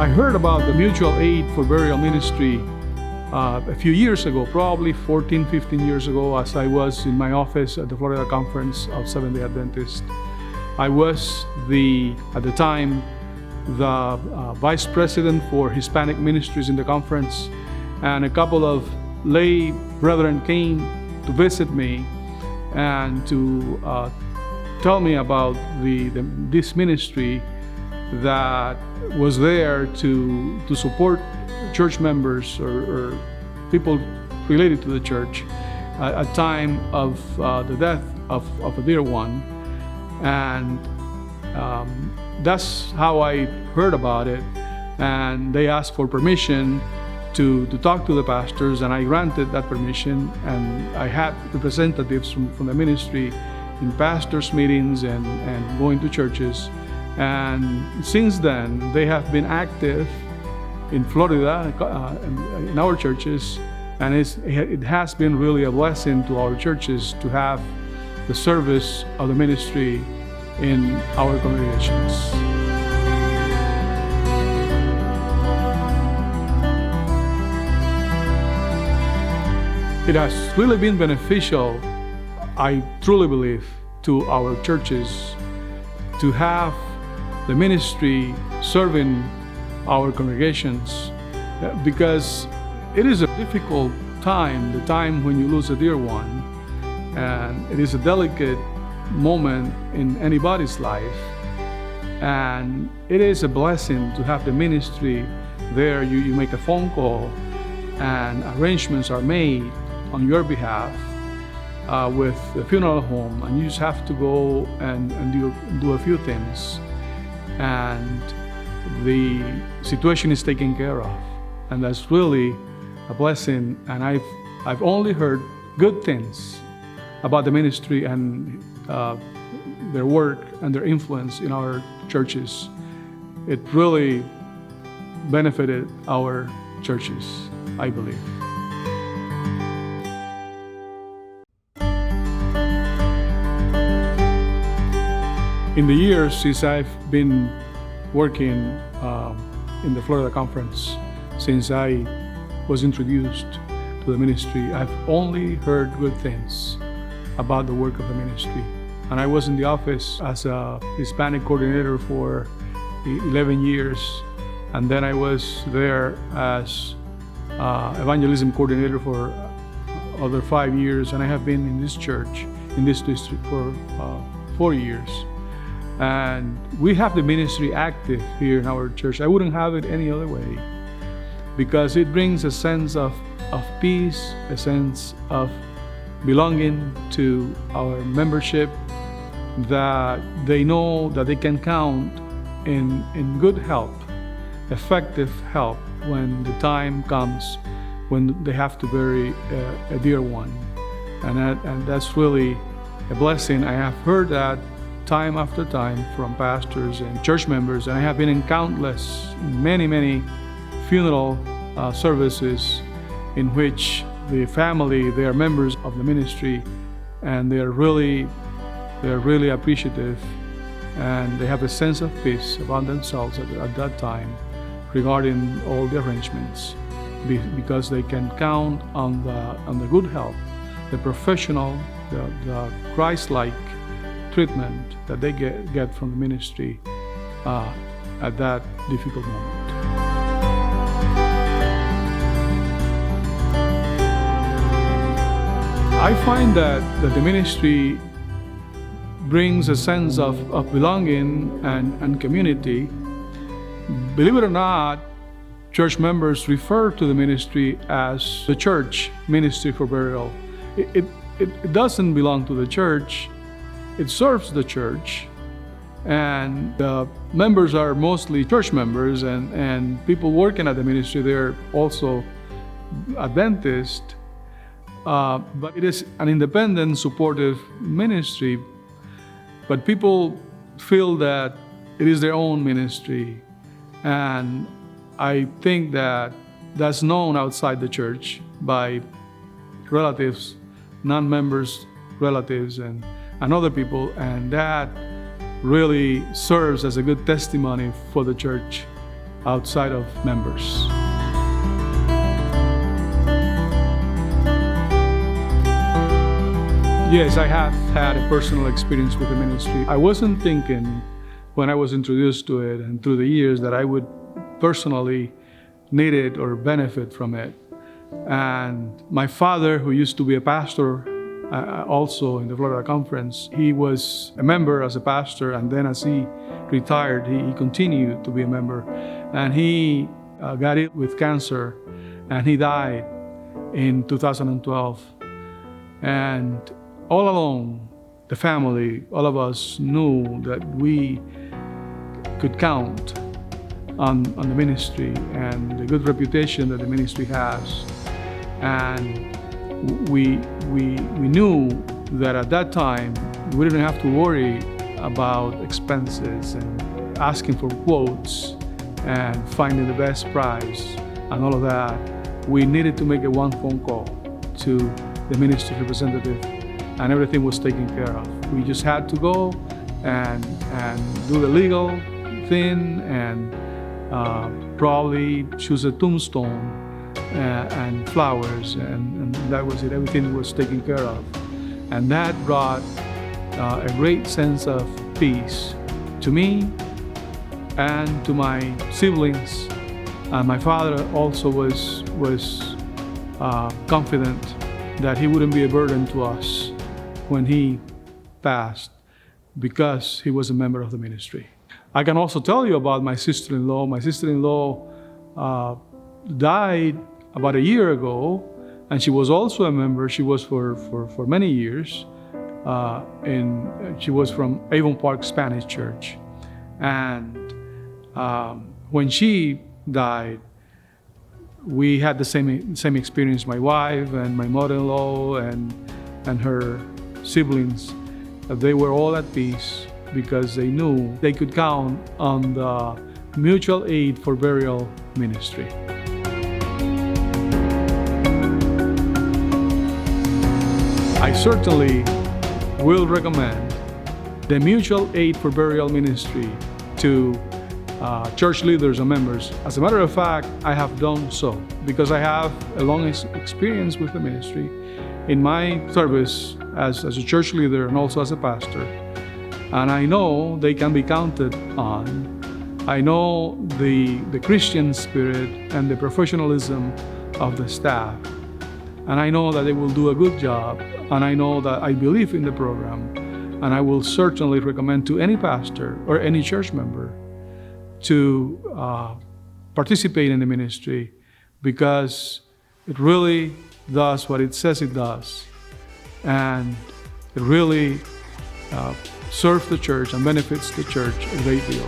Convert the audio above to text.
I heard about the mutual aid for burial ministry a few years ago, probably 14, 15 years ago, as I was in my office at the Florida Conference of Seventh-day Adventists. I was at the time, the vice president for Hispanic ministries in the conference, and a couple of lay brethren came to visit me and to tell me about this ministry that was there to support church members or people related to the church at a time of the death of a dear one. And that's how I heard about it. And they asked for permission to talk to the pastors, and I granted that permission. And I had representatives from the ministry in pastors' meetings and going to churches. And since then, they have been active in Florida, in our churches, and it has been really a blessing to our churches to have the service of the ministry in our congregations. It has really been beneficial, I truly believe, to our churches to have the ministry serving our congregations, because it is a difficult time, the time when you lose a dear one, and it is a delicate moment in anybody's life, and it is a blessing to have the ministry there. You make a phone call and arrangements are made on your behalf with the funeral home, and you just have to go and do a few things, and the situation is taken care of. And that's really a blessing. And I've only heard good things about the ministry and their work and their influence in our churches. It really benefited our churches, I believe. In the years since I've been working in the Florida Conference, since I was introduced to the ministry, I've only heard good things about the work of the ministry. And I was in the office as a Hispanic coordinator for 11 years, and then I was there as evangelism coordinator for other 5 years, and I have been in this church, in this district for 4 years. And we have the ministry active here in our church. I wouldn't have it any other way, because it brings a sense of peace, a sense of belonging to our membership, that they know that they can count in good help, effective help when the time comes when they have to bury a dear one. And that's really a blessing. I have heard that time after time from pastors and church members, and I have been in many funeral services in which the family, they are members of the ministry, and they're really appreciative, and they have a sense of peace about themselves at that time regarding all the arrangements, because they can count on the good help, the professional, the Christ-like treatment that they get from the ministry at that difficult moment. I find that the ministry brings a sense of belonging and community. Believe it or not, church members refer to the ministry as the church ministry for burial. It doesn't belong to the church. It serves the church, and the members are mostly church members, and people working at the ministry, they're also Adventist, but it is an independent, supportive ministry. But people feel that it is their own ministry, and I think that that's known outside the church by relatives, non-members, relatives, and other people, and that really serves as a good testimony for the church outside of members. Yes, I have had a personal experience with the ministry. I wasn't thinking when I was introduced to it and through the years that I would personally need it or benefit from it. And my father, who used to be a pastor also in the Florida Conference, he was a member as a pastor, and then as he retired, he continued to be a member. And he got ill with cancer, and he died in 2012. And all along, the family, all of us knew that we could count on the ministry and the good reputation that the ministry has. And we knew that at that time, we didn't have to worry about expenses and asking for quotes and finding the best price and all of that. We needed to make a one phone call to the ministry representative, and everything was taken care of. We just had to go and do the legal thing and probably choose a tombstone and flowers, and that was it. Everything was taken care of. And that brought a great sense of peace to me and to my siblings. My father also was confident that he wouldn't be a burden to us when he passed, because he was a member of the ministry. I can also tell you about my sister-in-law. My sister-in-law died about a year ago, and she was also a member. She was for many years. She was from Avon Park Spanish Church. And when she died, we had the same experience, my wife and my mother-in-law and her siblings. They were all at peace because they knew they could count on the mutual aid for burial ministry. I certainly will recommend the mutual aid for burial ministry to church leaders and members. As a matter of fact, I have done so because I have a long experience with the ministry in my service as a church leader and also as a pastor. And I know they can be counted on. I know the Christian spirit and the professionalism of the staff. And I know that they will do a good job. And I know that I believe in the program. And I will certainly recommend to any pastor or any church member to participate in the ministry, because it really does what it says it does. And it really serves the church and benefits the church a great deal.